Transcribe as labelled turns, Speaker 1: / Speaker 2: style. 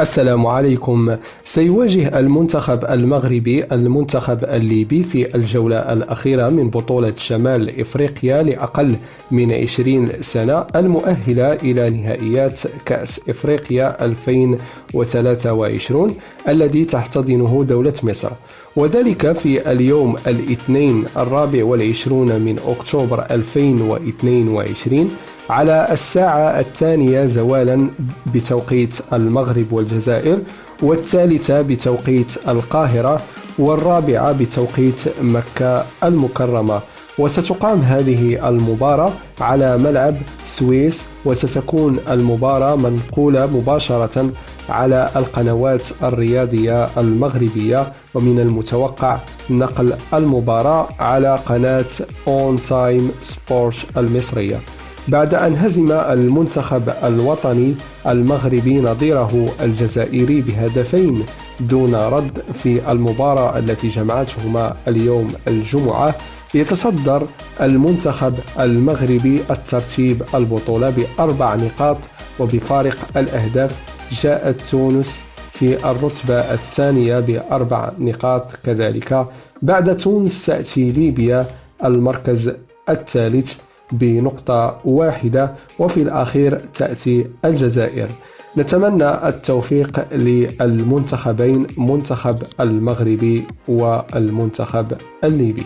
Speaker 1: السلام عليكم. سيواجه المنتخب المغربي المنتخب الليبي في الجولة الأخيرة من بطولة شمال إفريقيا لأقل من 20 سنة المؤهلة إلى نهائيات كأس إفريقيا 2023 الذي تحتضنه دولة مصر، وذلك في اليوم الاثنين 24 من أكتوبر 2022 على الساعة 2 زوالا بتوقيت المغرب والجزائر، والثالثة بتوقيت القاهرة، والرابعة بتوقيت مكة المكرمة. وستقام هذه المباراة على ملعب سويس، وستكون المباراة منقولة مباشرة على القنوات الرياضية المغربية، ومن المتوقع نقل المباراة على قناة اون تايم سبورت المصرية. بعد أن هزم المنتخب الوطني المغربي نظيره الجزائري بهدفين دون رد في المباراة التي جمعتهما اليوم الجمعة، يتصدر المنتخب المغربي الترتيب البطولة ب4 نقاط، وبفارق الأهداف جاءت تونس في الرتبة الثانية ب4 نقاط كذلك. بعد تونس تأتي ليبيا المركز الثالث بنقطة واحدة، وفي الأخير تأتي الجزائر. نتمنى التوفيق للمنتخبين، منتخب المغربي والمنتخب الليبي.